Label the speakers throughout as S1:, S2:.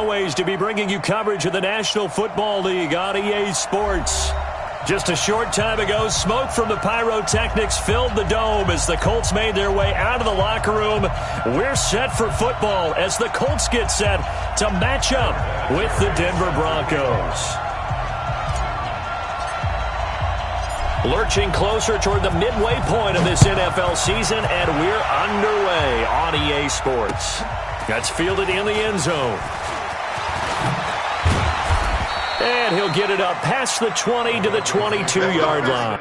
S1: always to be bringing you coverage of the National Football League on EA Sports. Just a short time ago, smoke from the pyrotechnics filled the dome as the Colts made their way out of the locker room. We're set for football as the Colts get set to match up with the Denver Broncos. Lurching closer toward the midway point of this NFL season, and we're underway on EA Sports. That's fielded in the end zone. And he'll get it up past the 20 to the 22-yard line.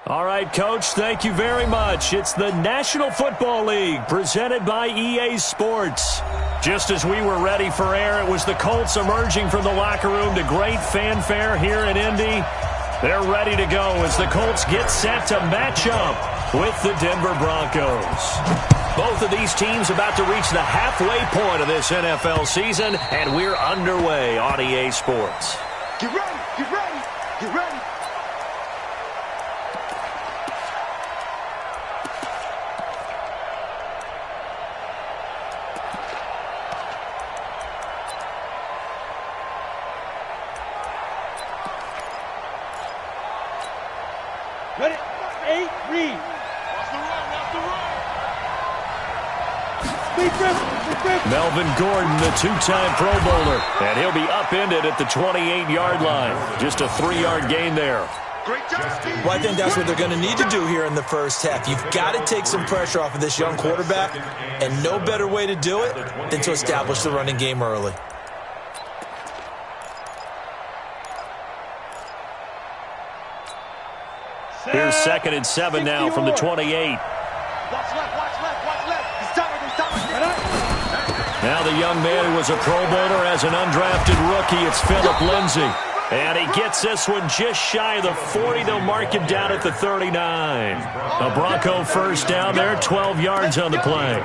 S1: All right, Coach, thank you very much. It's the National Football League presented by EA Sports. Just as we were ready for air, it was the Colts emerging from the locker room to great fanfare here in Indy. They're ready to go as the Colts get set to match up with the Denver Broncos. Both of these teams about to reach the halfway point of this NFL season, and we're underway on EA Sports.
S2: Get ready, get ready, get ready.
S3: Ready? 8, read.
S2: Watch the run, watch the run.
S3: Speed grip.
S1: Melvin Gordon, the two-time Pro Bowler, and he'll be upended at the 28-yard line. Just a 3-yard gain there.
S2: Great job, Steve.
S4: Well, I think that's what they're going to need to do here in the first half. You've got to take some pressure off of this young quarterback, and no better way to do it than to establish the running game early.
S1: Here's 2nd and 7 now from the 28.
S2: Watch left, watch left, watch left. He's timing.
S1: Now the young man who was a Pro Bowler as an undrafted rookie, it's Phillip Lindsay. And he gets this one just shy of the 40. They'll mark him down at the 39. A Bronco first down there, 12 yards on the play.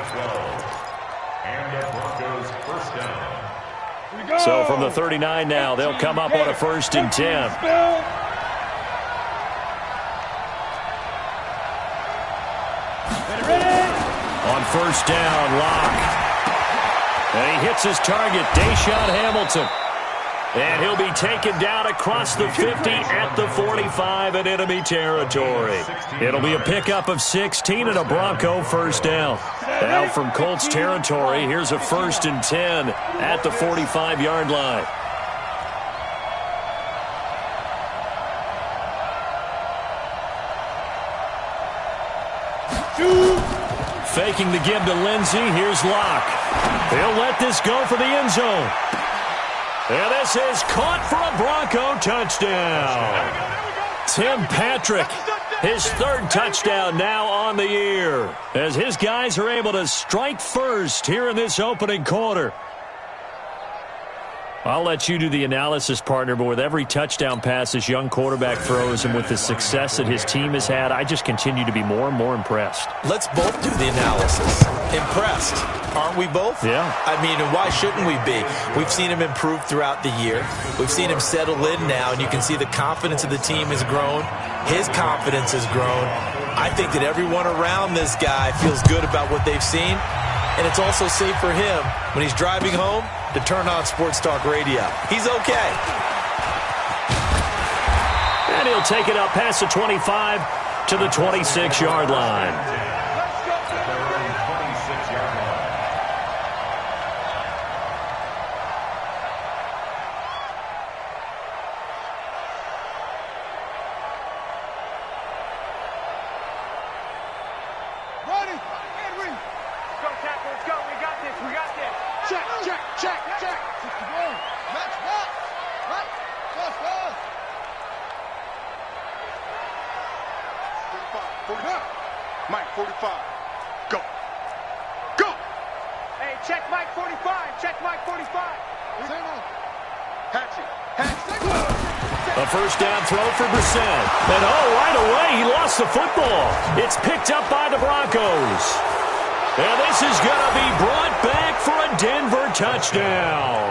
S1: So from the 39 now, they'll come up on a 1st and 10. On first down, Locke. And he hits his target, Deshaun Hamilton. And he'll be taken down across the 50 at the 45 in enemy territory. It'll be a pickup of 16 and a Bronco first down. Now from Colts territory, here's a 1st and 10 at the 45-yard line. Faking the give to Lindsey. Here's Locke. He'll let this go for the end zone. And this is caught for a Bronco touchdown. Tim Patrick, his 3rd touchdown now on the year, as his guys are able to strike first here in this opening quarter. I'll let you do the analysis, partner, but with every touchdown pass this young quarterback throws and with the success that his team has had, I just continue to be more and more impressed.
S4: Let's both do the analysis. Impressed, aren't we both?
S1: Yeah.
S4: I mean, why shouldn't we be? We've seen him improve throughout the year. We've seen him settle in now, and you can see the confidence of the team has grown. His confidence has grown. I think that everyone around this guy feels good about what they've seen, and it's also safe for him when he's driving home to turn on Sports Talk Radio. He's okay.
S1: And he'll take it up past the 25 to the 26-yard line.
S2: Mike 45. Go. Go. Hey, check Mike 45. Check Mike 45. Hatchet.
S1: A first down throw for Brissett. And right away, he lost the football. It's picked up by the Broncos. And this is going to be brought back for a Denver touchdown.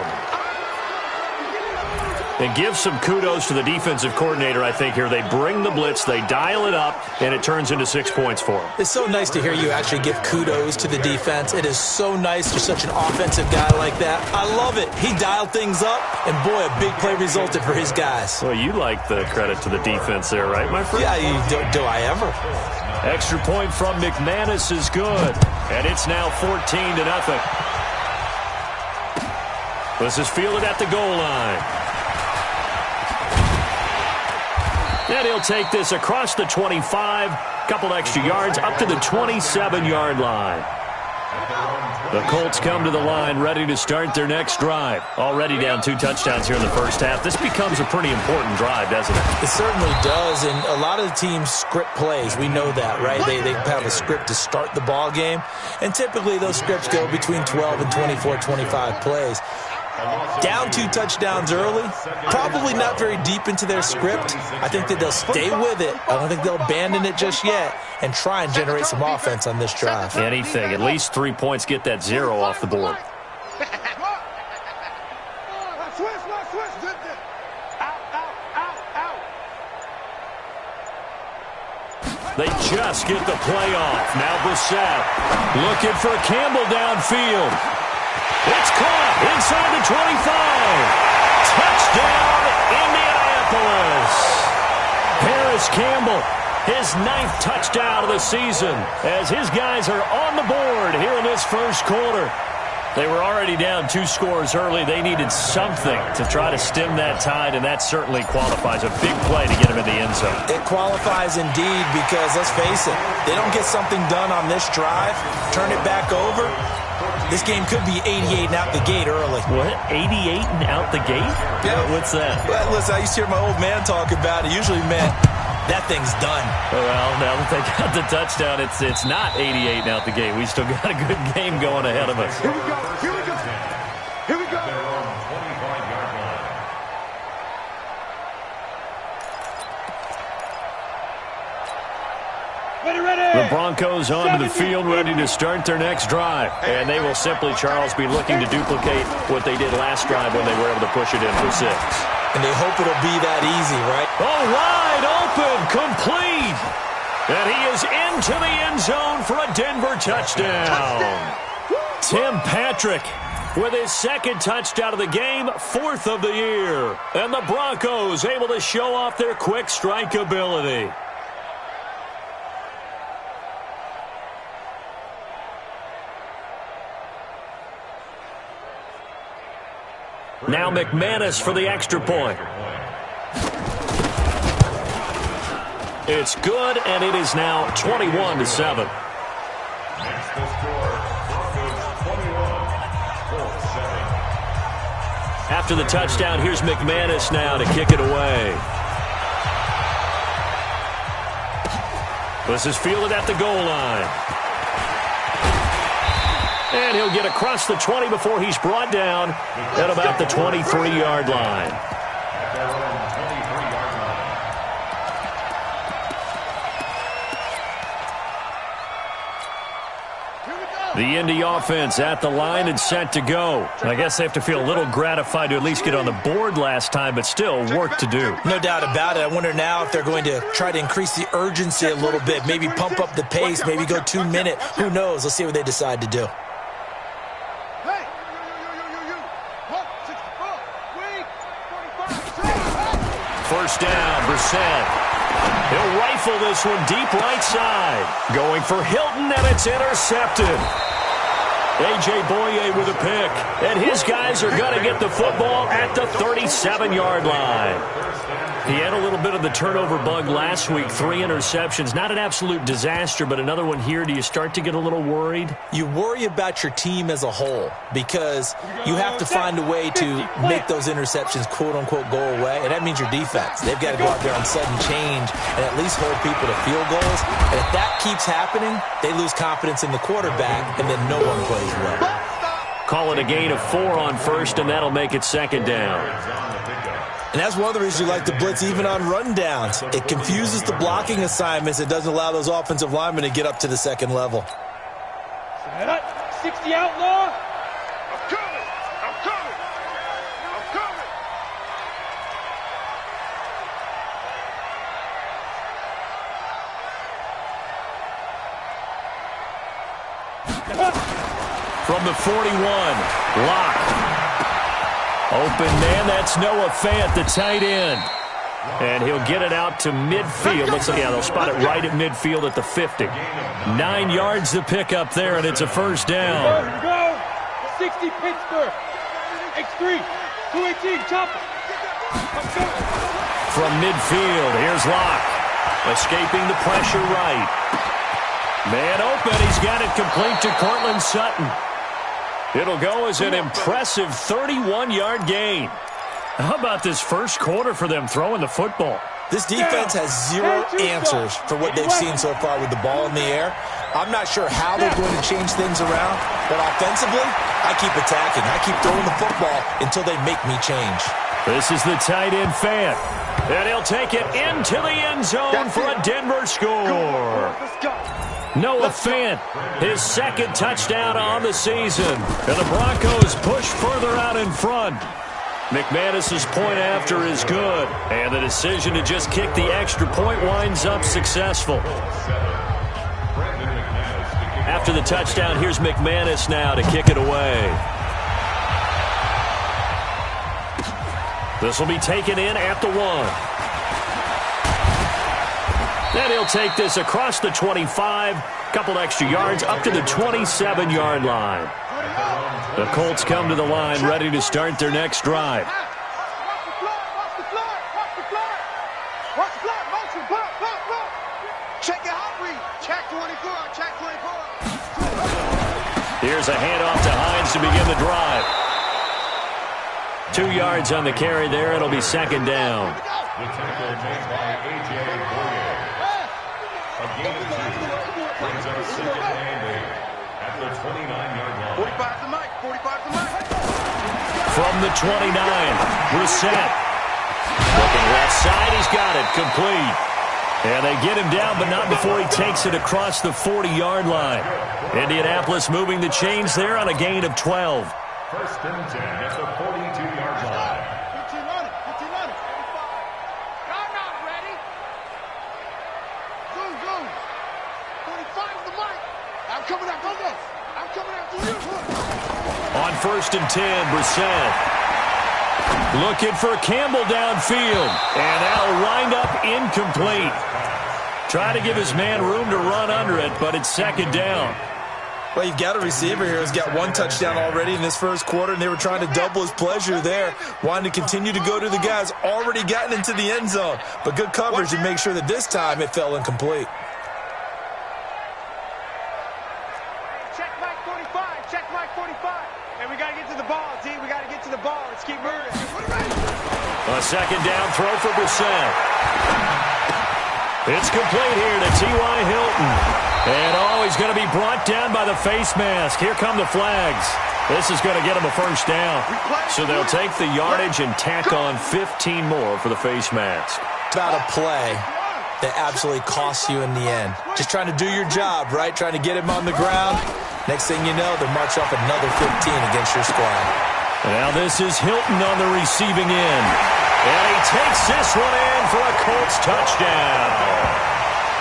S1: And give some kudos to the defensive coordinator, I think, here. They bring the blitz, they dial it up, and it turns into 6 points for them.
S4: It's so nice to hear you actually give kudos to the defense. It is so nice for such an offensive guy like that. I love it. He dialed things up, and boy, a big play resulted for his guys.
S1: Well, you like the credit to the defense there, right, my friend?
S4: Yeah, do I ever?
S1: Extra point from McManus is good, and it's now 14-0. This is fielded at the goal line. And he'll take this across the 25, couple extra yards, up to the 27-yard line. The Colts come to the line ready to start their next drive. Already down 2 touchdowns here in the first half. This becomes a pretty important drive, doesn't it?
S4: It certainly does, and a lot of the teams script plays. We know that, right? They have a script to start the ball game, and typically those scripts go between 12 and 24, 25 plays. Down 2 touchdowns early, probably not very deep into their script. I think that they'll stay with it. I don't think they'll abandon it just yet and try and generate some offense on this drive.
S1: Anything, at least 3 points, get that 0 off the board. They just get the play off. Now Brissett looking for Campbell downfield. It's caught inside the 25. Touchdown, Indianapolis. Harris Campbell, his 9th touchdown of the season, as his guys are on the board here in this first quarter. They were already down 2 scores early. They needed something to try to stem that tide, and that certainly qualifies. A big play to get him in the end zone.
S4: It qualifies indeed because, let's face it, they don't get something done on this drive, turn it back over. This game could be 88 and out the gate early.
S1: What? 88 and out the gate?
S4: Yeah.
S1: What's that?
S4: Well, listen, I used to hear my old man talk about it. Usually meant that thing's done.
S1: Well, now that they got the touchdown, it's not 88 and out the gate. We still got a good game going ahead of us.
S2: Here we go. Here we go. Here we go.
S1: The Broncos onto the field, ready to start their next drive. And they will simply, Charles, be looking to duplicate what they did last drive when they were able to push it in for 6.
S4: And they hope it'll be that easy, right?
S1: Oh, wide open, complete. And he is into the end zone for a Denver touchdown. Tim Patrick with his second touchdown of the game, 4th of the year. And the Broncos able to show off their quick strike ability. Now McManus for the extra point. It's good, and it is now 21-7. After the touchdown, here's McManus now to kick it away. This is fielded at the goal line. And he'll get across the 20 before he's brought down at about the 23-yard line. The Indy offense at the line and set to go. I guess they have to feel a little gratified to at least get on the board last time, but still work to do.
S4: No doubt about it. I wonder now if they're going to try to increase the urgency a little bit, maybe pump up the pace, maybe go 2 minute. Who knows? Let's see what they decide to do.
S1: First down, Brissett. He'll rifle this one deep right side. Going for Hilton, and it's intercepted. A.J. Boye with a pick. And his guys are going to get the football at the 37-yard line. He had a little bit of the turnover bug last week. 3 interceptions. Not an absolute disaster, but another one here. Do you start to get a little worried?
S4: You worry about your team as a whole because you have to find a way to make those interceptions, quote-unquote, go away. And that means your defense. They've got to go out there on sudden change and at least hold people to field goals. And if that keeps happening, they lose confidence in the quarterback, and then no one plays well.
S1: Call it a gain of 4 on first, and that'll make it second down.
S4: And that's one of the reasons you like to blitz even on rundowns. It confuses the blocking assignments. It doesn't allow those offensive linemen to get up to the second level.
S3: 60 outlaw.
S2: I'm coming. I'm coming. I'm coming.
S1: From the 41, locked. Open man, that's Noah Fant, the tight end. And he'll get it out to midfield. Looks like, yeah, they'll spot it right at midfield at the 50. 9 yards to pick up there, and it's a first down.
S3: Go. 60 Pittsburgh. X3. 218, chop it.
S1: From midfield, here's Locke. Escaping the pressure right. Man open, he's got it complete to Cortland Sutton. It'll go as an impressive 31-yard gain. How about this first quarter for them throwing the football?
S4: This defense has zero answers for what they've seen so far with the ball in the air. I'm not sure how they're going to change things around, but offensively, I keep attacking. I keep throwing the football until they make me change.
S1: This is the tight end Fant. And he'll take it into the end zone for a Denver score. Noah Fant, his second touchdown on the season. And the Broncos push further out in front. McManus's point after is good. And the decision to just kick the extra point winds up successful. After the touchdown, here's McManus now to kick it away. This will be taken in at the 1. Then he'll take this across the 25, couple extra yards, up to the 27-yard line. The Colts come to the line, ready to start their next drive.
S2: Check it out, read. Check 24, check 24.
S1: Here's a handoff to Hines to begin the drive. 2 yards on the carry there. It'll be second down.
S5: The tackle made by A.J. Boye. A gain of 2 brings up second and 8 at the 29-yard line.
S2: 45 to Mike, 45 to Mike.
S1: From the 29, Brissett. Looking left side, he's got it, complete. And they get him down, but not before he takes it across the 40-yard line. Indianapolis moving the chains there on a gain of 12.
S5: First and 10 at the 42-yard line.
S2: 15 on it, 15 on it. Y'all not ready. Zoom, zoom.
S1: On 1st and 10, Brissett. Looking for Campbell downfield. And that'll wind up incomplete. Trying to give his man room to run under it, but it's 2nd down.
S4: Well, you've got a receiver here who's got 1 touchdown already in this first quarter, and they were trying to double his pleasure there, wanting to continue to go to the guys already gotten into the end zone. But good coverage to make sure that this time it fell incomplete.
S2: Check Mike 45. Check Mike 45. And we got to get to the ball, D. We got to get to the ball. Let's keep moving.
S1: A 2nd down throw for Brissett. It's complete here to T.Y. Hilton. And, he's going to be brought down by the face mask. Here come the flags. This is going to get him a 1st down. So they'll take the yardage and tack on 15 more for the face mask.
S4: About a play that absolutely costs you in the end. Just trying to do your job, right? Trying to get him on the ground. Next thing you know, they'll march off another 15 against your squad.
S1: Now this is Hilton on the receiving end. And he takes this one in for a Colts touchdown.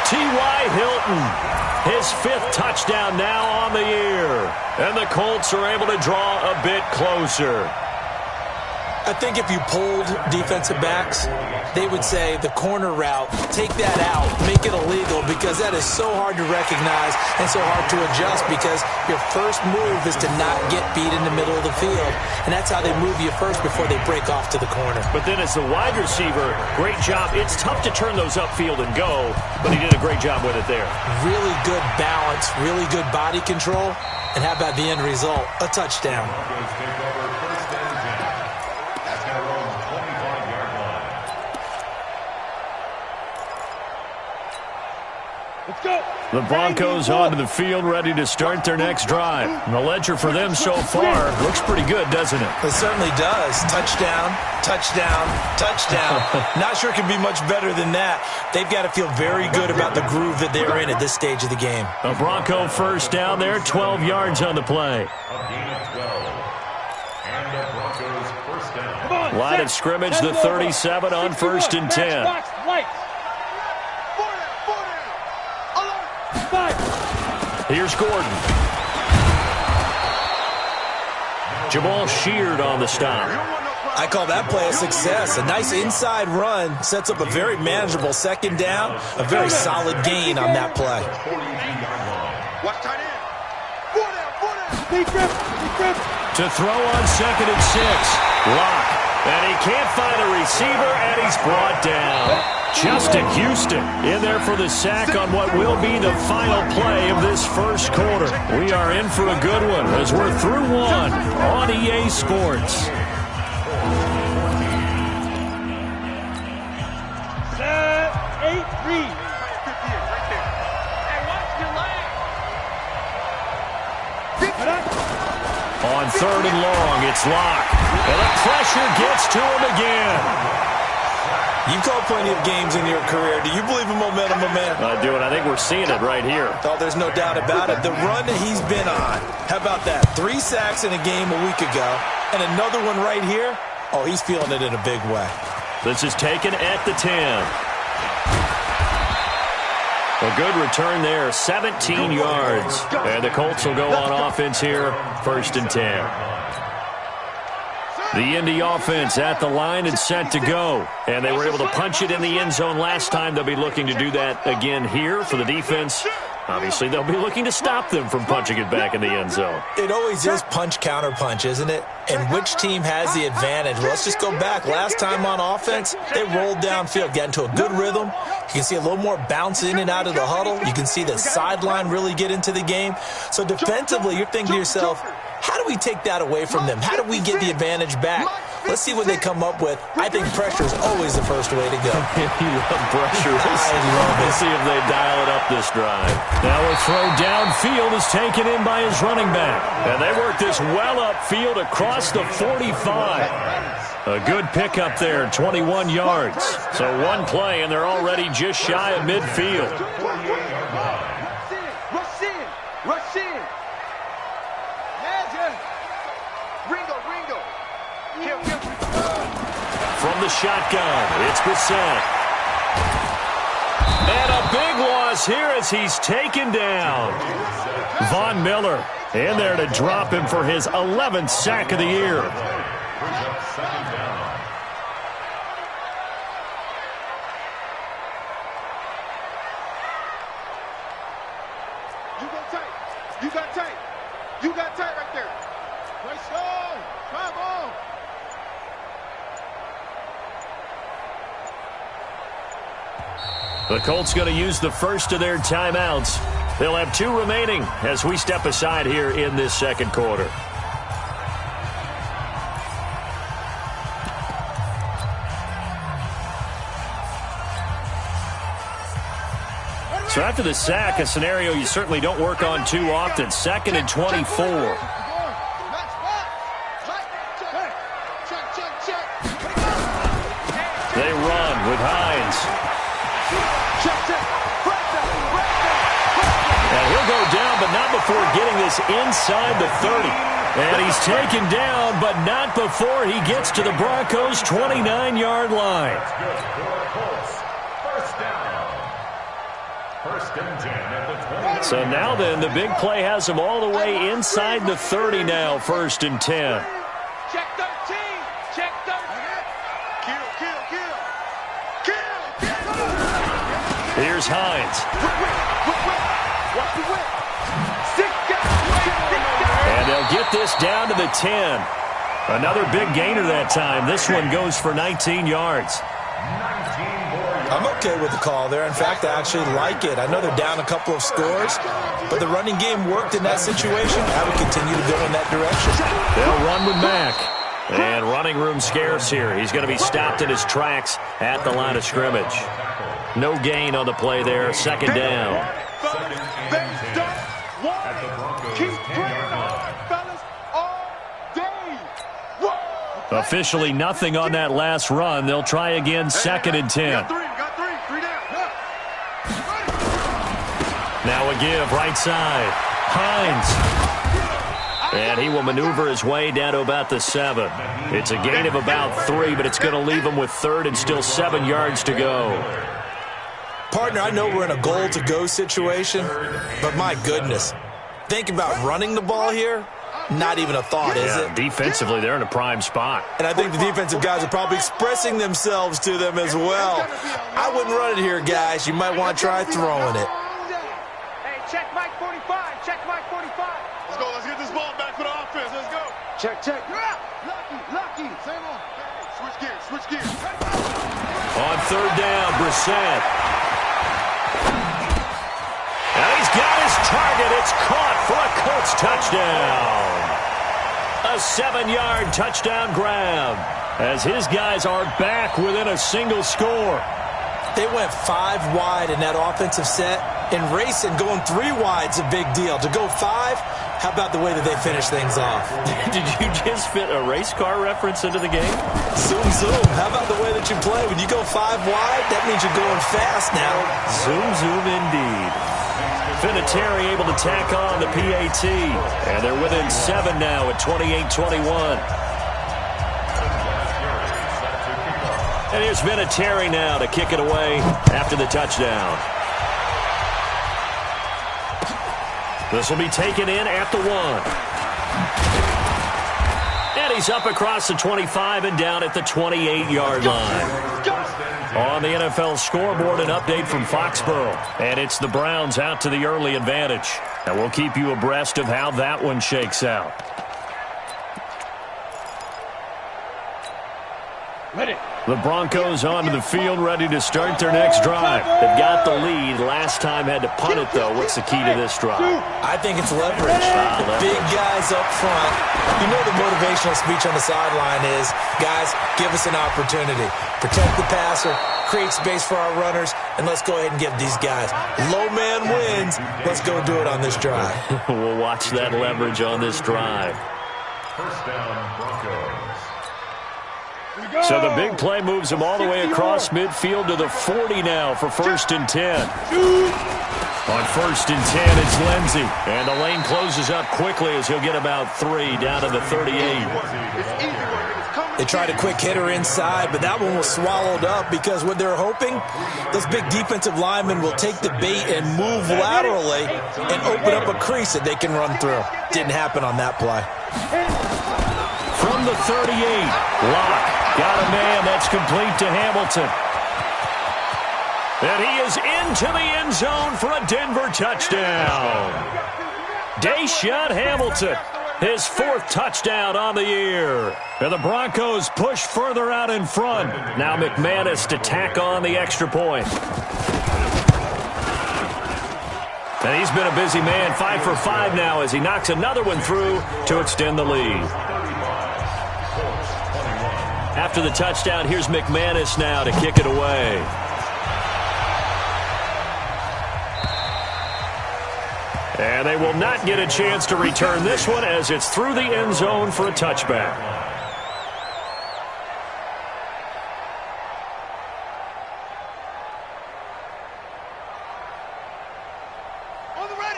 S1: T.Y. Hilton, his 5th touchdown now on the year. And the Colts are able to draw a bit closer.
S4: I think if you polled defensive backs, they would say the corner route, take that out, make it illegal, because that is so hard to recognize and so hard to adjust, because your first move is to not get beat in the middle of the field, and that's how they move you first before they break off to the corner.
S1: But then as the wide receiver, great job. It's tough to turn those upfield and go, but he did a great job with it there.
S4: Really good balance, really good body control, and how about the end result? A touchdown.
S1: The Broncos onto the field, ready to start their next drive. And the ledger for them so far looks pretty good, doesn't it?
S4: It certainly does. Touchdown, touchdown, touchdown. Not sure it can be much better than that. They've got to feel very good about the groove that they're in at this stage of the game.
S1: A Bronco 1st down there, 12 yards on the play. Line of scrimmage, the 37 on 1st and 10. Here's Gordon. Jamal Sheard on the stop.
S4: I call that play a success. A nice inside run sets up a very manageable 2nd down. A very solid gain on that play.
S2: Watch tight end.
S1: To throw on 2nd and 6. Lock. And he can't find a receiver, and he's brought down. Justin Houston in there for the sack on what will be the final play of this first quarter. We are in for a good one as we're through one on EA Sports.
S3: Set, 8, read.
S1: On 3rd and long, it's Locke. And the pressure gets to him again.
S4: You've called plenty of games in your career. Do you believe in momentum, my man?
S1: I do, and I think we're seeing it right here.
S4: Oh, there's no doubt about it. The run that he's been on. How about that? 3 sacks in a game a week ago, and another one right here. Oh, he's feeling it in a big way.
S1: This is taken at the 10. A good return there, 17 yards. And the Colts will go on offense here, 1st and 10. The Indy offense at the line and set to go. And they were able to punch it in the end zone last time. They'll be looking to do that again here for the defense. Obviously, they'll be looking to stop them from punching it back in the end zone.
S4: It always is punch, counter punch, isn't it? And which team has the advantage? Well, let's just go back. Last time on offense, they rolled downfield, got into a good rhythm. You can see a little more bounce in and out of the huddle. You can see the sideline really get into the game. So defensively, you're thinking to yourself, how do we take that away from them? How do we get the advantage back? Let's see what they come up with. I think pressure is always the first way to go.
S1: You love pressure.
S4: I love it.
S1: Let's see if they dial it up this drive. Now a throw downfield is taken in by his running back. And they work this well upfield across the 45. A good pickup there, 21 yards. So one play, and they're already just shy of midfield.
S2: Rush in.
S1: From the shotgun, it's Brissett. And a big loss here as he's taken down. Von Miller In there to drop him for his 11th sack of the year.
S5: Brings up second down.
S2: You go tight. You got tight. You got tight right there. Nice go. Bravo.
S1: The Colts going to use the first of their timeouts. They'll have 2 remaining as we step aside here in this second quarter. So after the sack, a scenario you certainly don't work on too often. 2nd and 24. They run with Hines. And he'll go down, but not before getting this inside the 30. And he's taken down, but not before he gets to the Broncos' 29-yard line.
S5: First and 10 at the 20.
S1: So now then, the big play has him all the way inside the 30 now, 1st and 10.
S2: Check 13. Check 13. Kill, kill, kill. Kill.
S1: Here's Hines.
S2: Watch the whip.
S1: And they'll get this down to the 10. Another big gainer that time. This one goes for 19 yards.
S4: I'm okay with the call there. In fact, I actually like it. I know they're down a couple of scores, but the running game worked in that situation. I would continue to go in that direction.
S1: They'll run with Mack. And running room scarce here. He's going to be stopped in his tracks at the line of scrimmage. No gain on the play there. 2nd down. Officially nothing on that last run. They'll try again, 2nd and 10. Now a give, right side. Hines. And he will maneuver his way down to about the 7. It's a gain of about 3, but it's going to leave him with 3rd and still 7 yards to go.
S4: Partner, I know we're in a goal-to-go situation, but my goodness. Think about running the ball here. Not even a thought, is it?
S1: Defensively, they're in a prime spot.
S4: And I think the defensive guys are probably expressing themselves to them as well. I wouldn't run it here, guys. You might want to try throwing it.
S2: Hey, check Mike 45. Check Mike 45. Let's go. Let's get this ball back for the offense. Let's go. Check, check. Lucky. Same on. Switch gears.
S1: On 3rd down, Brissett. And he's got his target. It's caught for a Colts touchdown. A 7-yard touchdown grab as his guys are back within a single score.
S4: They went 5 wide in that offensive set. And racing, going 3 wide's a big deal. To go 5, how about the way that they finish things off?
S1: Did you just fit a race car reference into the game?
S4: Zoom, zoom. How about the way that you play? When you go 5 wide, that means you're going fast now.
S1: Zoom, zoom indeed. Vinatieri able to tack on the PAT. And they're within 7 now at 28-21. And here's Vinatieri now to kick it away after the touchdown. This will be taken in at the 1. And he's up across the 25 and down at the 28-yard line. On the NFL scoreboard, an update from Foxborough. And it's the Browns out to the early advantage. And we'll keep you abreast of how that one shakes out.
S3: Ready.
S1: The Broncos onto the field, ready to start their next drive. They've got the lead. Last time had to punt it, though. What's the key to this drive?
S4: I think it's leverage. The big guys up front. You know the motivational speech on the sideline is, guys, give us an opportunity. Protect the passer, create space for our runners, and let's go ahead and give these guys. Low man wins. Let's go do it on this drive.
S1: We'll watch that leverage on this drive.
S5: First down, Broncos.
S1: So the big play moves him all the way across midfield to the 40 now for 1st and 10. On 1st and 10, it's Lindsey. And the lane closes up quickly as he'll get about 3 down to the 38.
S2: It's easy work. It's
S4: They tried a quick hitter inside, but that one was swallowed up because what they're hoping, those big defensive linemen will take the bait and move laterally and open up a crease that they can run through. Didn't happen on that play.
S1: From the 38, Locke got a man. That's complete to Hamilton. And he is into the end zone for a Denver touchdown. Deshaun Hamilton, his 4th touchdown on the year. And the Broncos push further out in front. Now McManus to tack on the extra point. And he's been a busy man, 5 for 5 now as he knocks another one through to extend the lead. After the touchdown, here's McManus now to kick it away. And they will not get a chance to return this one as it's through the end zone for a touchback.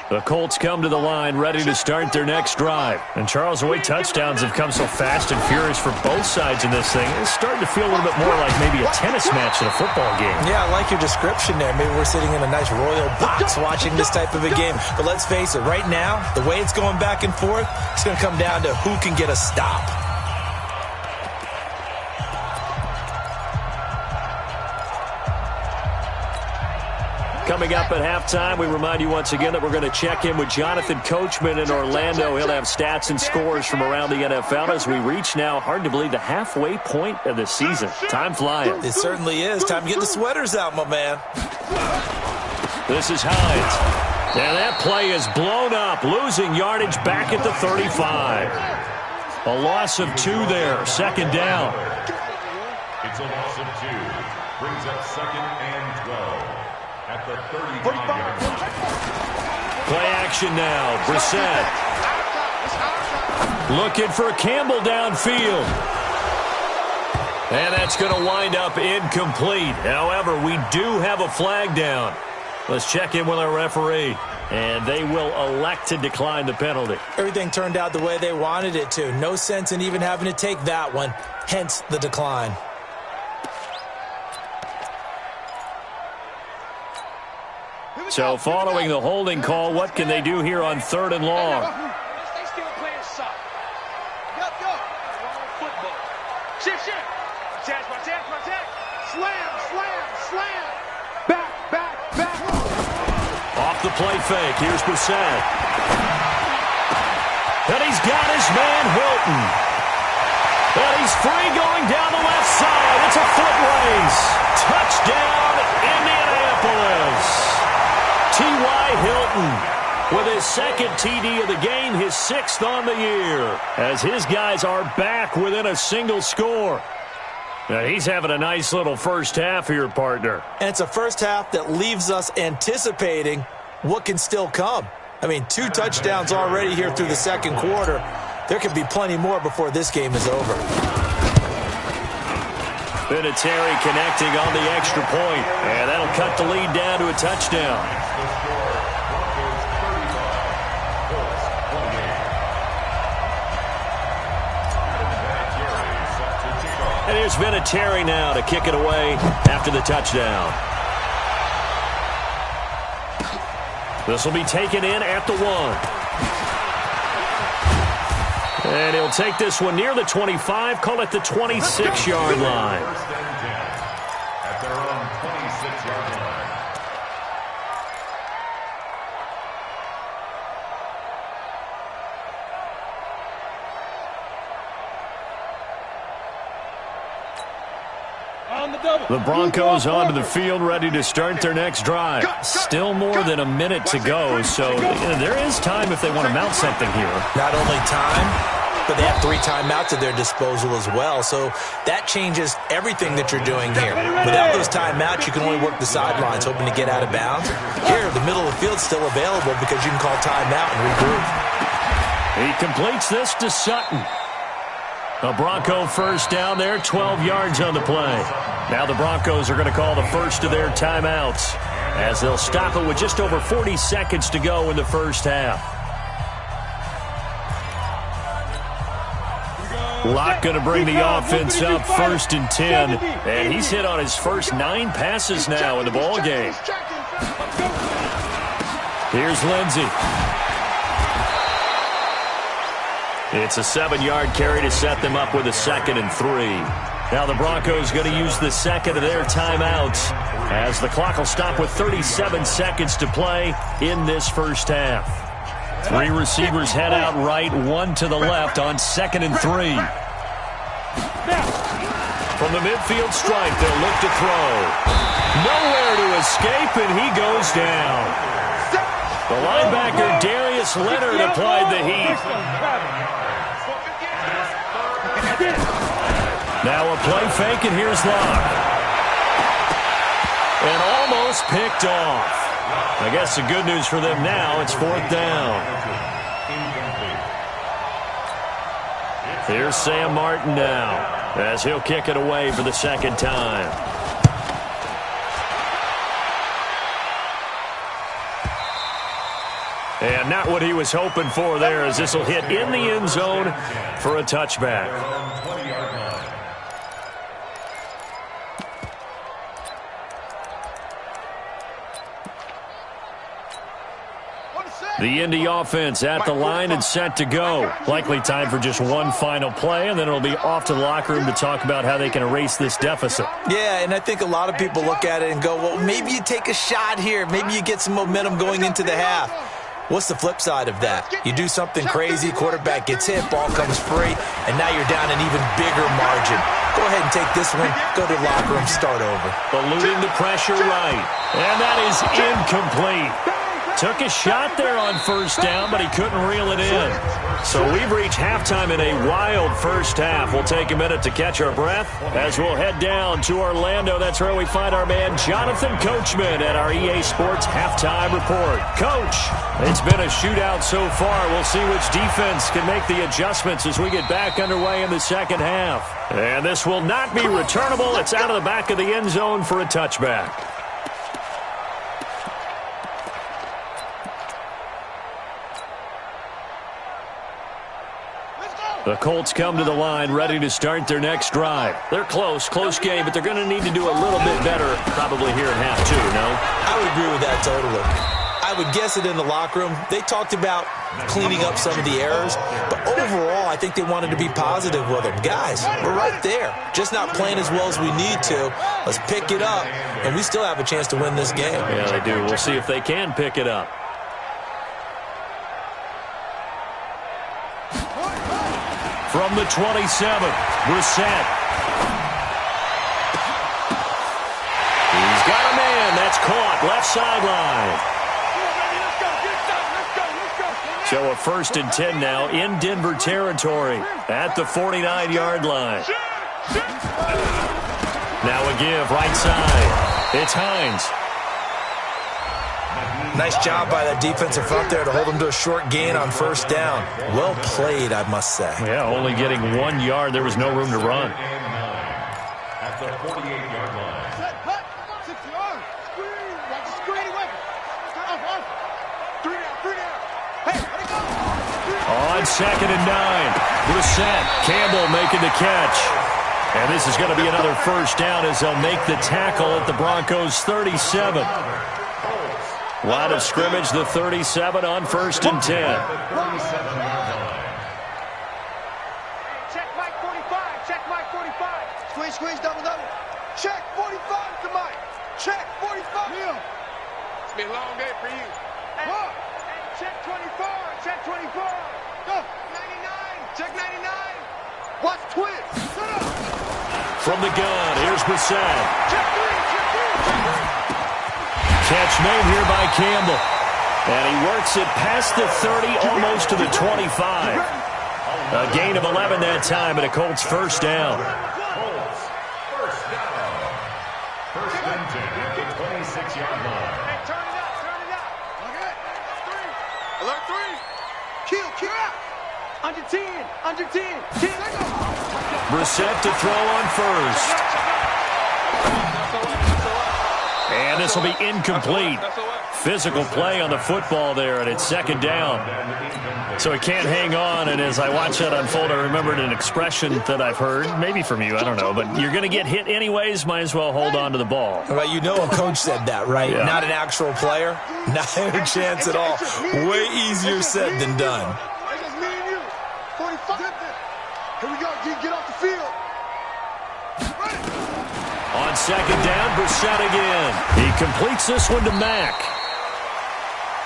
S1: The Colts come to the line ready to start their next drive. And Charles, the way touchdowns have come so fast and furious for both sides in this thing, it's starting to feel a little bit more like maybe a tennis match in a football game.
S4: Yeah, I like your description there. Maybe we're sitting in a nice royal box watching this type of a game. But let's face it, right now, the way it's going back and forth, it's going to come down to who can get a stop.
S1: Coming up at halftime, we remind you once again that we're going to check in with Jonathan Coachman in Orlando. He'll have stats and scores from around the NFL as we reach now, hard to believe, the halfway point of the season. Time flying.
S4: It certainly is. Time to get the sweaters out, my man.
S1: This is Hines. And that play is blown up, losing yardage back at the 35. A loss of 2 there, 2nd down.
S5: It's a loss of 2. Brings up 2nd and 12. At the 35-yard line.
S1: Play action now. Brissett. Looking for Campbell downfield. And that's going to wind up incomplete. However, we do have a flag down. Let's check in with our referee. And they will elect to decline the penalty.
S4: Everything turned out the way they wanted it to. No sense in even having to take that one. Hence the decline.
S1: So following the holding call, what can they do here on 3rd and long?
S2: They still playing soft. Go. Football. Shift. Protect. Slam. Back.
S1: Off the play fake. Here's Brissett. And he's got his man Hilton. And he's free going down the left side. It's a foot race. Touchdown, Indianapolis. T.Y. Hilton with his 2nd TD of the game, his 6th on the year, as his guys are back within a single score. Now, he's having a nice little first half here, partner.
S4: And it's a first half that leaves us anticipating what can still come. I mean, 2 touchdowns already here through the 2nd quarter. There could be plenty more before this game is over.
S1: Vinatieri connecting on the extra point, and that'll cut the lead down to a touchdown. And here's Vinatieri now to kick it away after the touchdown. This will be taken in at the 1. And he'll take this one near the 25, call it the 26-yard line.
S5: At their own 26-yard line.
S1: The Broncos onto the field ready to start their next drive. Still more than a minute to go, so there is time if they want to mount something here.
S4: Not only time, but they have 3 timeouts at their disposal as well, so that changes everything that you're doing here. Without those timeouts, you can only work the sidelines, hoping to get out of bounds. Here, the middle of the field's still available because you can call timeout and regroup.
S1: He completes this to Sutton. A Bronco first down there, 12 yards on the play. Now the Broncos are going to call the first of their timeouts as they'll stop it with just over 40 seconds to go in the first half.
S2: Here we go.
S1: Locke going to bring the offense up 1st and 10. And he's hit on his first 9 passes now in the ball game. Here's Lindsey. It's a 7-yard carry to set them up with a 2nd and 3. Now the Broncos going to use the second of their timeouts as the clock will stop with 37 seconds to play in this first half. 3 receivers head out right, 1 to the left on 2nd and 3. From the midfield stripe, they'll look to throw. Nowhere to escape, and he goes down. The linebacker, Darius Leonard, applied the heat. Now a play fake, and here's Locke. And almost picked off. I guess the good news for them now, it's 4th down. Here's Sam Martin now, as he'll kick it away for the 2nd time. And not what he was hoping for there, as this will hit in the end zone for a touchback. The Indy offense at the line and set to go. Likely time for just one final play, and then it'll be off to the locker room to talk about how they can erase this deficit.
S4: Yeah, and I think a lot of people look at it and go, well, maybe you take a shot here. Maybe you get some momentum going into the half. What's the flip side of that? You do something crazy, quarterback gets hit, ball comes free, and now you're down an even bigger margin. Go ahead and take this one, go to the locker room, start over.
S1: Eluding the pressure right, and that is incomplete. Took a shot there on 1st down, but he couldn't reel it in. So we've reached halftime in a wild first half. We'll take a minute to catch our breath as we'll head down to Orlando. That's where we find our man Jonathan Coachman at our EA Sports Halftime Report. Coach, it's been a shootout so far. We'll see which defense can make the adjustments as we get back underway in the 2nd half. And this will not be returnable. It's out of the back of the end zone for a touchback. The Colts come to the line ready to start their next drive. They're close game, but they're going to need to do a little bit better probably here in half 2, no?
S4: I would agree with that totally. I would guess it in the locker room. They talked about cleaning up some of the errors, but overall I think they wanted to be positive with them. Guys, we're right there. Just not playing as well as we need to. Let's pick it up, and we still have a chance to win this game.
S1: Yeah, they do. We'll see if they can pick it up. From the 27, Brissett. He's got a man. That's caught. Left sideline. So a 1st and 10 now in Denver territory at the 49-yard line. Now a give right side. It's Hines.
S4: Nice job by that defensive front there to hold them to a short gain on 1st down. Well played, I must say.
S1: Yeah, only getting 1 yard. There was no room to run.
S5: At the 48-yard line.
S1: On 2nd and 9, Brissett, Campbell making the catch. And this is going to be another 1st down as they'll make the tackle at the Broncos' 37. Line of scrimmage, the 37 on 1st and 10.
S2: Check Mike 45. Check Mike 45. Squeeze, double. Check 45 to Mike. Check 45. It's been a long day for you. Hey, check 24. Check 24. Go. 99. Check 99. Watch twist.
S1: From the gun, here's Brissett.
S2: Check 3. Check 3. Check 3.
S1: Catch made here by Campbell. And he works it past the 30, almost to the 25. A gain of 11 that time, and a Colts 1st down.
S5: Colts, 1st down. 1st and 10 at the 26-yard line.
S2: Hey, turn it up. Okay. 3. Alert 3. Kill out. Under 10. 10.
S1: Brissett to throw on 1st. And this will be incomplete. physical play on the football there, and it's second down. So he can't hang on, and as I watch that unfold, I remembered an expression that I've heard, maybe from you, I don't know, but you're going to get hit anyways, might as well hold on to the ball.
S4: Well, you know a coach said that, right?
S1: Yeah.
S4: Not an actual player. Not a chance at all. Way easier said than done.
S2: Here we go, get off the field.
S1: On second down, Brissett again. He completes this one to Mack.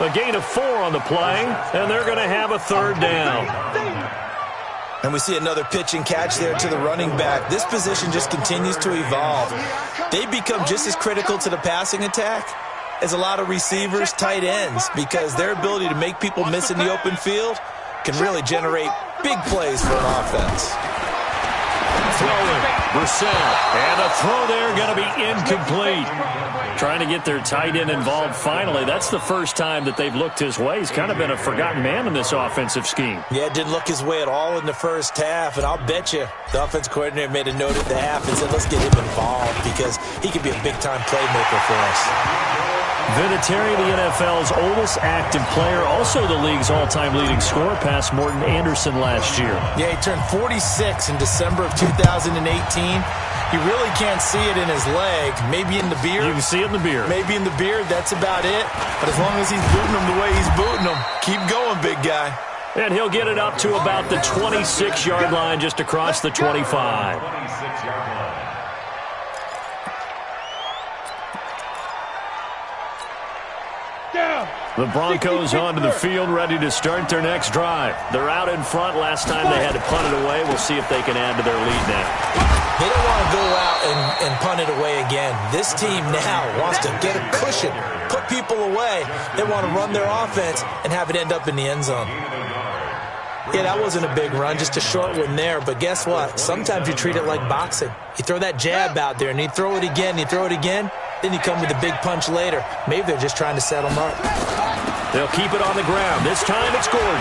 S1: A gain of 4 on the play, and they're going to have a third down.
S4: And we see another pitch and catch there to the running back. This position just continues to evolve. They become just as critical to the passing attack as a lot of receivers, tight ends, because their ability to make people miss in the open field can really generate big plays for an offense.
S1: Throwing, Brissett, and a throw there going to be incomplete. Trying to get their tight end involved finally. That's the first time that they've looked his way. He's kind of been a forgotten man in this offensive scheme.
S4: Yeah, didn't look his way at all in the first half, and I'll bet you the offense coordinator made a note at the half and said, let's get him involved because he could be a big-time playmaker for us.
S1: Vinatieri, the NFL's oldest active player, also the league's all-time leading scorer, past Morton Anderson last year.
S4: Yeah, he turned 46 in December of 2018. You really can't see it in his leg. Maybe in the beard.
S1: You can see it in the beard.
S4: Maybe in the beard, that's about it. But as long as he's booting them the way he's booting them, keep going, big guy.
S1: And he'll get it up to about the 26-yard line, just across the 25.
S5: 26-yard line.
S1: The Broncos onto the field, ready to start their next drive. They're out in front. Last time they had to punt it away. We'll see if they can add to their lead now.
S4: They don't want to go out and punt it away again. This team now wants to get a cushion, put people away. They want to run their offense and have it end up in the end zone. Yeah, that wasn't a big run, just a short one there. But guess what? Sometimes you treat it like boxing. You throw that jab out there, and you throw it again, then you come with a big punch later. Maybe they're just trying to set them up.
S1: They'll keep it on the ground. This time it's Gordon.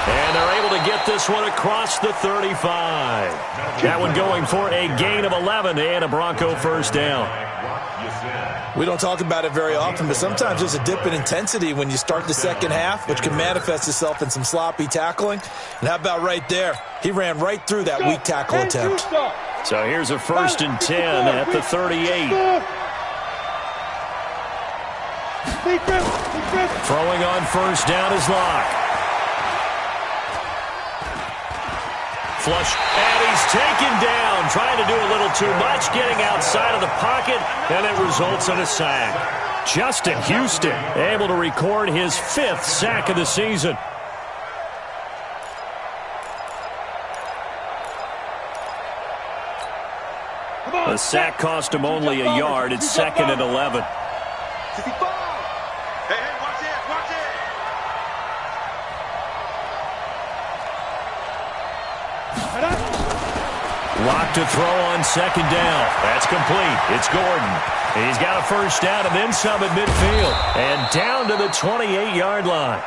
S1: And they're able to get this one across the 35. That one going for a gain of 11 and a Bronco first down.
S4: We don't talk about it very often, but sometimes there's a dip in intensity when you start the second half, which can manifest itself in some sloppy tackling. And how about right there? He ran right through that weak tackle attempt.
S1: So here's a 1st and 10 at the 38. Throwing on first down is Locke. Flush, and he's taken down, trying to do a little too much, getting outside of the pocket, and it results in a sack. Justin Houston able to record his 5th sack of the season. The sack cost him only a yard. It's 2nd and 11. Lock to throw on second down. That's complete. It's Gordon. He's got a first down and then some at midfield. And down to the 28-yard line.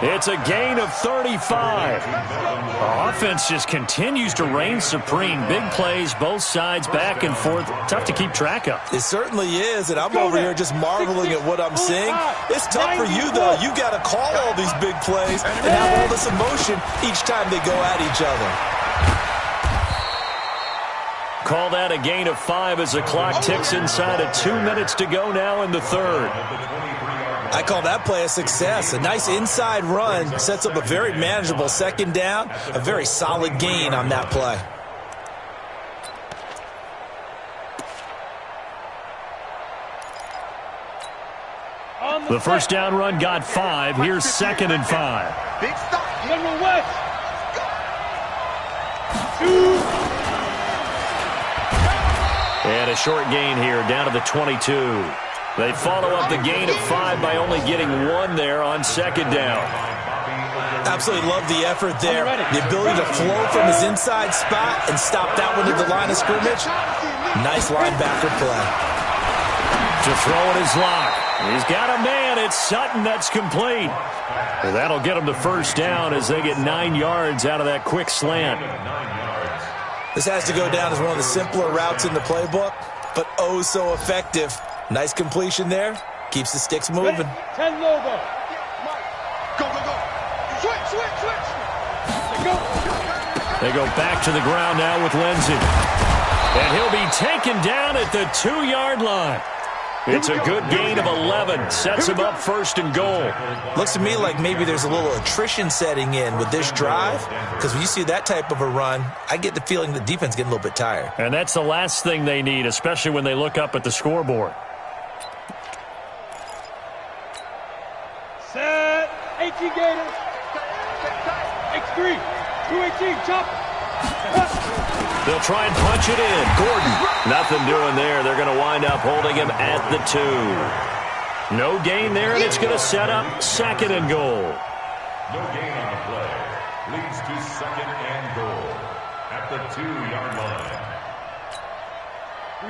S1: It's a gain of 35. The offense just continues to reign supreme. Big plays, both sides, back and forth. Tough to keep track of.
S4: It certainly is, and I'm over here just marveling at what I'm seeing. It's tough for you, though. You got to call all these big plays and have all this emotion each time they go at each other.
S1: Call that a gain of 5 as the clock ticks inside of 2 minutes to go now in the third.
S4: I call that play a success. A nice inside run sets up a very manageable second down, a very solid gain on that play.
S1: The first down run got 5. Here's 2nd and 5.
S2: Big stop.
S3: Number West. 2.
S1: And a short gain here down to the 22. They follow up the gain of 5 by only getting 1 there on second down.
S4: Absolutely love the effort there. The ability to flow from his inside spot and stop that one at the line of scrimmage. Nice linebacker play.
S1: To throw it is Locke. He's got a man. It's Sutton. That's complete. And that'll get him the first down as they get 9 yards out of that quick slant.
S4: This has to go down as one of the simpler routes in the playbook, but oh so effective. Nice completion there. Keeps the sticks moving.
S3: 10 Lobo.
S2: Go, go, go. Switch, switch, switch.
S3: Go.
S1: They go back to the ground now with Lindsey. And he'll be taken down at the 2-yard line. It's a good gain of 11. Sets him up first and goal.
S4: Looks to me like maybe there's a little attrition setting in with this drive, because when you see that type of a run, I get the feeling the defense getting a little bit tired.
S1: And that's the last thing they need, especially when they look up at the scoreboard.
S3: Set. 18 Gators. X3. 218. Chop.
S1: They'll try and punch it in. Gordon, nothing doing there. They're going to wind up holding him at the 2. No gain there, and it's going to set up second and goal.
S5: No gain on the play. Leads to second and goal at the 2-yard line.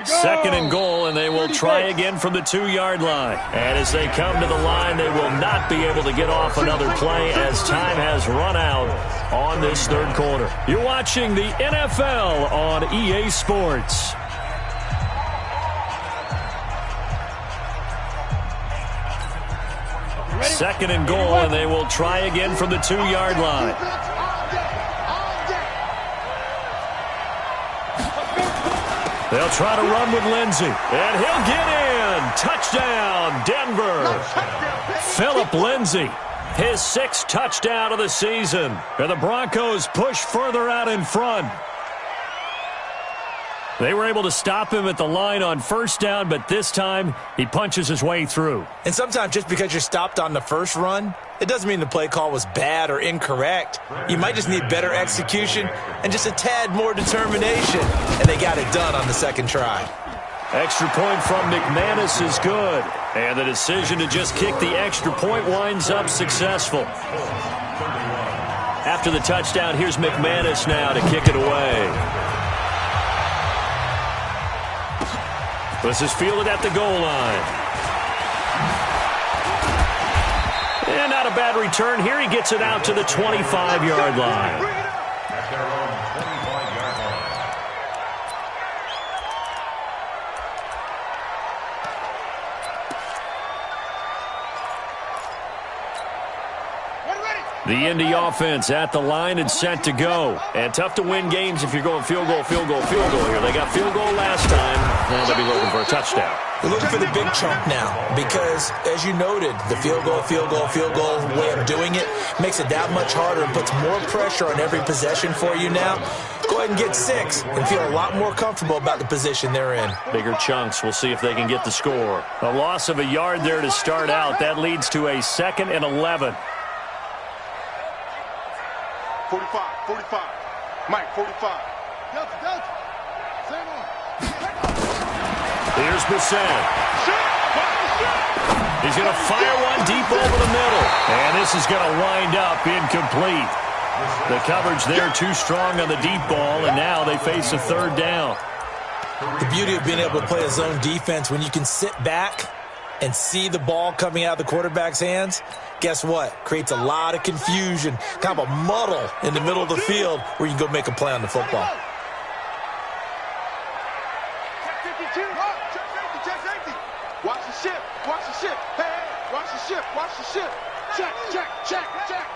S1: Second and goal, and they will try again from the 2-yard line. And as they come to the line, they will not be able to get off another play as time has run out on this third quarter. You're watching the NFL on EA Sports. Second and goal, and they will try again from the 2-yard line. They'll try to run with Lindsey, and he'll get in. Touchdown, Denver. Phillip Lindsey, his 6th touchdown of the season. And the Broncos push further out in front. They were able to stop him at the line on first down, but this time he punches his way through.
S4: And sometimes just because you're stopped on the first run, it doesn't mean the play call was bad or incorrect. You might just need better execution and just a tad more determination. And they got it done on the second try.
S1: Extra point from McManus is good. And the decision to just kick the extra point winds up successful. After the touchdown, here's McManus now to kick it away. This is fielded at the goal line. And not a bad return here. He gets it out to the 25-yard line.
S5: At their own 25-yard line.
S1: The Indy offense at the line and set to go. And tough to win games if you're going field goal, field goal, field goal here. They got field goal last time. Now they'll be looking for a touchdown.
S4: They're looking for the big chunk now because, as you noted, the field goal way of doing it makes it that much harder and puts more pressure on every possession for you now. Go ahead and get 6 and feel a lot more comfortable about the position they're in.
S1: Bigger chunks. We'll see if they can get the score. A loss of a yard there to start out. That leads to a 2nd and 11.
S2: 45, 45. Mike, 45.
S1: Here's Brissett. He's going to fire one deep over the middle. And this is going to wind up incomplete. The coverage there too strong on the deep ball, and now they face a 3rd down.
S4: The beauty of being able to play a zone defense when you can sit back and see the ball coming out of the quarterback's hands, guess what? Creates a lot of confusion, kind of a muddle in the middle of the field where you can go make a play on the football.
S2: Watch the ship. Watch the ship. Hey, watch the ship. Watch the ship. Check, check, check, check.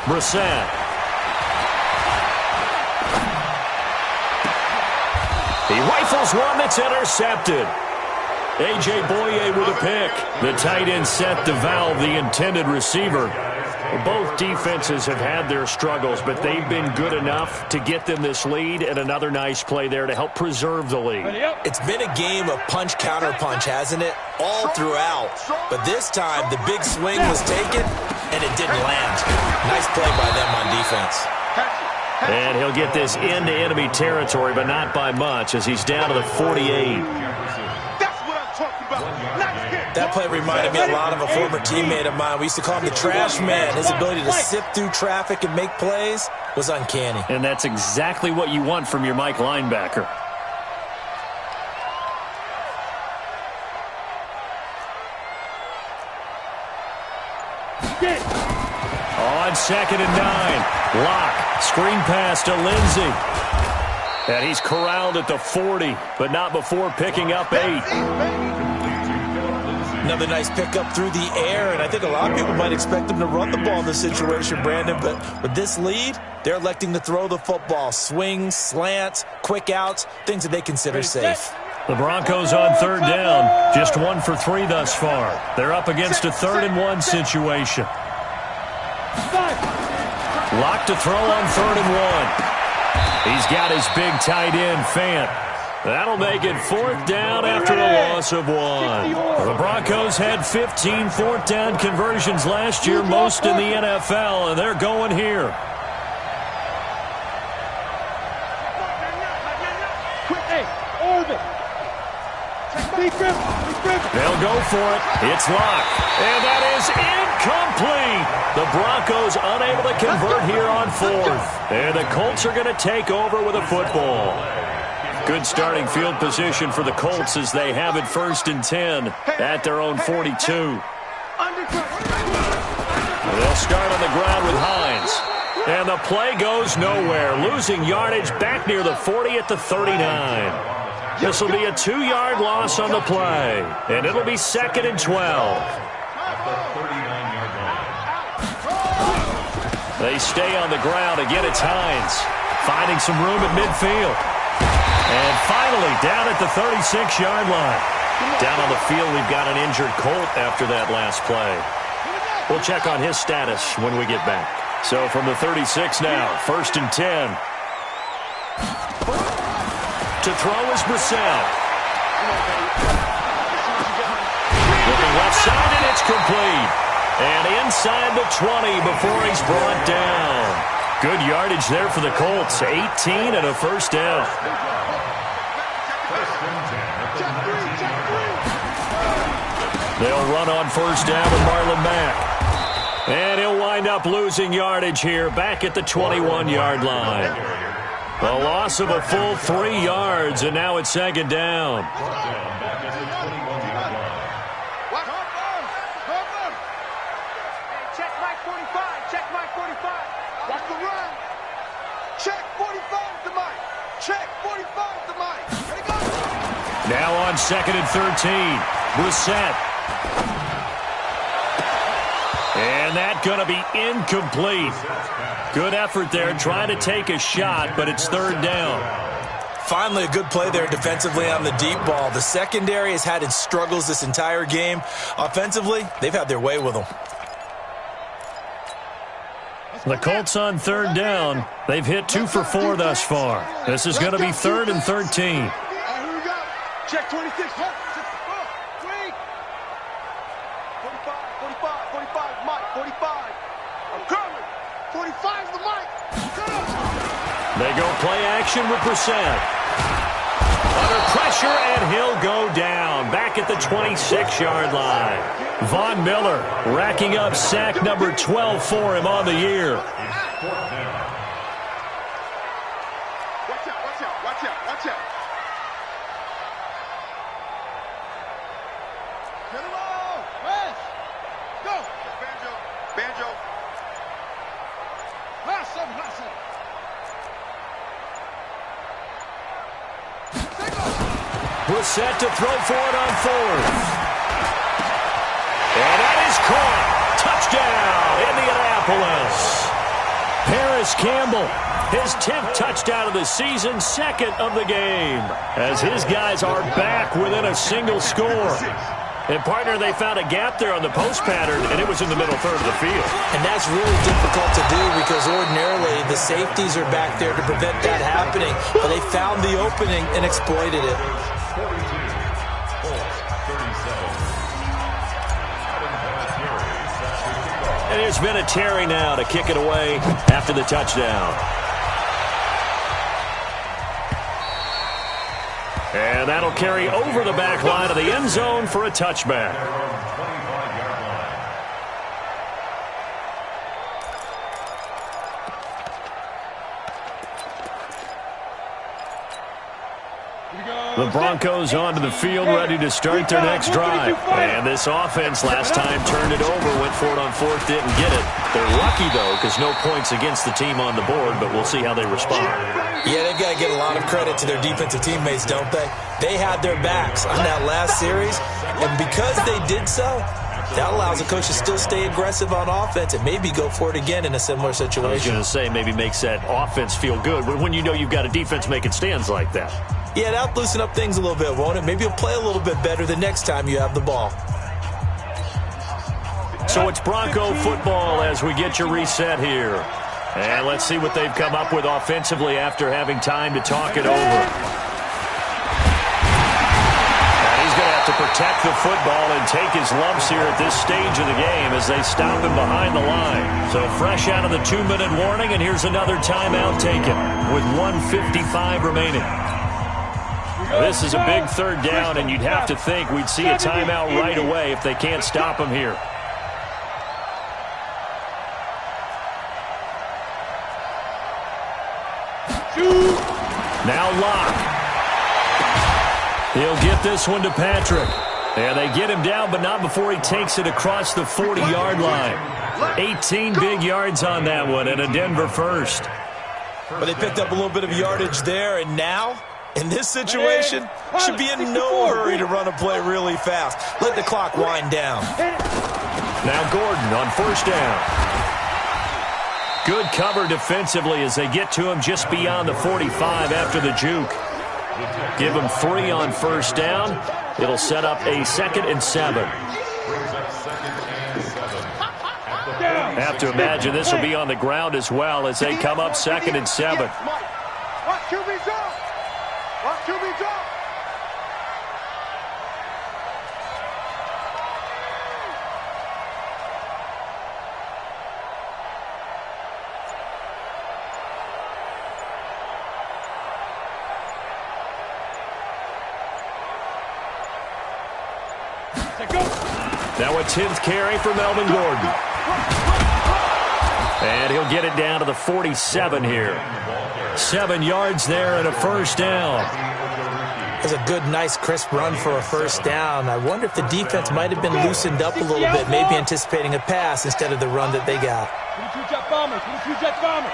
S1: Brissett. He rifles one that's intercepted. A.J. Boye with a pick. The tight end set to valve the intended receiver. Both defenses have had their struggles, but they've been good enough to get them this lead, and another nice play there to help preserve the lead.
S4: It's been a game of punch-counter-punch, hasn't it? All throughout. But this time, the big swing was taken, and it didn't land. Nice play by them on defense.
S1: And he'll get this into enemy territory, but not by much, as he's down to the 48.
S4: That play reminded me a lot of a former teammate of mine. We used to call him the trash man. His ability to sift through traffic and make plays was uncanny.
S1: And that's exactly what you want from your Mike linebacker. On 2nd and 9, Locke, screen pass to Lindsey. And he's corralled at the 40, but not before picking up 8.
S4: Another nice pickup through the air, and I think a lot of people might expect them to run the ball in this situation, Brandon, but with this lead, they're electing to throw the football. Swings, slants, quick outs, things that they consider safe.
S1: The Broncos on 3rd down, just 1 for 3 thus far. They're up against a 3rd-and-1 situation. Locked to throw on 3rd and 1. He's got his big tight end, Fant. That'll make it 4th down after a loss of 1. The Broncos had 15 4th down conversions last year, most in the NFL, and they're going here. They'll go for it. It's locked. And that is incomplete. The Broncos unable to convert here on 4th. And the Colts are going to take over with a football. Good starting field position for the Colts as they have it 1st and 10 at their own 42. They'll start on the ground with Hines. And the play goes nowhere. Losing yardage back near the 40 at the 39. This will be a 2-yard loss on the play. And it'll be 2nd and 12. They stay on the ground. Again, it's Hines. Finding some room at midfield. And finally, down at the 36-yard line. Down on the field, we've got an injured Colt after that last play. We'll check on his status when we get back. So from the 36 now, 1st and 10. To throw is Brissett. Looking left side, and it's complete. And inside the 20 before he's brought down. Good yardage there for the Colts. 18 and a 1st down. They'll run on 1st down with Marlon Mack. And he'll wind up losing yardage here back at the 21-yard line. A loss of a full 3 yards, and now it's 2nd down.
S2: Check Mike 45. Check Mike 45. Watch the run. Check 45 to Mike. Check 45 to Mike. Here he goes.
S1: Now on 2nd and 13. Brissett. And that's going to be incomplete. Good effort there trying to take a shot, but it's 3rd down.
S4: Finally, a good play there defensively on the deep ball. The secondary has had its struggles this entire game. Offensively, they've had their way with them.
S1: The Colts on 3rd down. They've hit 2 for 4 thus far. This is going to be 3rd and 13.
S2: All right, here we go. Check 26. 45, 45, 45, Mike, 45. I'm coming. 45 to Mike.
S1: They go play action with Brissett. Under pressure, and he'll go down back at the 26-yard line. Von Miller racking up sack number 12 for him on the year.
S2: Watch out, watch out, watch out, watch out. Get it all. Pass. Go. Banjo. Banjo. Last 7, last 7.
S1: Brissett to throw for it on 4th. And that is caught. Touchdown, Indianapolis. Paris Campbell, his 10th touchdown of the season, 2nd of the game, as his guys are back within a single score. And, partner, they found a gap there on the post pattern, and it was in the middle third of the field.
S4: And that's really difficult to do because ordinarily the safeties are back there to prevent that happening. But they found the opening and exploited it.
S1: And there's been a Terry now to kick it away after the touchdown. And that'll carry over the back line of the end zone for a touchback.
S3: Here we go.
S1: The Broncos onto the field, ready to start their next drive. And this offense last time turned it over, went for it on fourth, didn't get it. They're lucky, though, because no points against the team on the board, but we'll see how they respond.
S4: Yeah, they've got to get a lot of credit to their defensive teammates, don't they? They had their backs on that last series, and because they did so, that allows the coach to still stay aggressive on offense and maybe go for it again in a similar situation.
S1: I was going to say maybe makes that offense feel good when you know you've got a defense making stands like that.
S4: Yeah, that'll loosen up things a little bit, won't it? Maybe you'll play a little bit better the next time you have the ball.
S1: So it's Bronco football as we get you reset here. And let's see what they've come up with offensively after having time to talk it over. And he's going to have to protect the football and take his lumps here at this stage of the game as they stop him behind the line. So fresh out of the 2-minute warning, and here's another timeout taken with 1:55 remaining. This is a big third down, and you'd have to think we'd see a timeout right away if they can't stop him here. Now Locke. He'll get this one to Patrick. And they get him down, but not before he takes it across the 40-yard line. 18 big yards on that one, and a Denver first.
S4: But they picked up a little bit of yardage there, and now, in this situation, should be in no hurry to run a play really fast. Let the clock wind down.
S1: Now Gordon on first down. Good cover defensively as they get to him just beyond the 45 after the juke. Give him 3 on first down. It'll set up a 2nd and 7. Have to imagine this will be on the ground as well as they come up 2nd and 7.
S2: Watch QB's off. Watch QB's off.
S1: Now a 10th carry for Melvin Gordon. And he'll get it down to the 47 here. 7 yards there and a first down.
S4: That's a good, nice, crisp run for a first down. I wonder if the defense might have been loosened up a little bit, maybe anticipating a pass instead of the run that they got.
S3: 22 jet bomber, 22 jet bomber.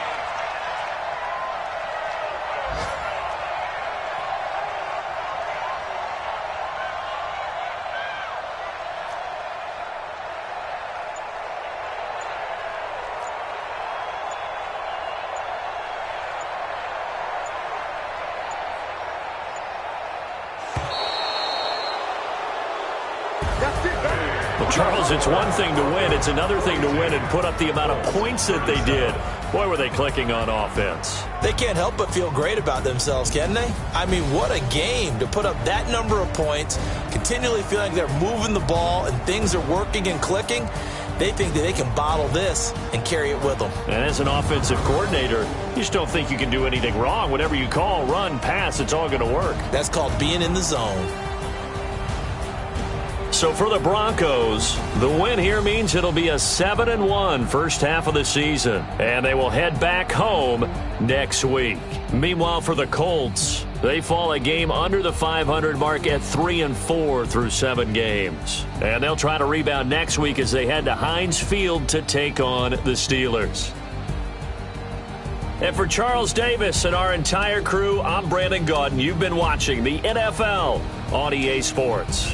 S1: Charles, it's one thing to win. It's another thing to win and put up the amount of points that they did. Boy, were they clicking on offense.
S4: They can't help but feel great about themselves, can they? I mean, what a game to put up that number of points, continually feeling they're moving the ball and things are working and clicking. They think that they can bottle this and carry it with them.
S1: And as an offensive coordinator, you just don't think you can do anything wrong. Whatever you call, run, pass, it's all going to work.
S4: That's called being in the zone.
S1: So for the Broncos, the win here means it'll be a 7-1 first half of the season. And they will head back home next week. Meanwhile, for the Colts, they fall a game under the 500 mark at 3-4 through 7 games. And they'll try to rebound next week as they head to Heinz Field to take on the Steelers. And for Charles Davis and our entire crew, I'm Brandon Gaudin. You've been watching the NFL on EA Sports.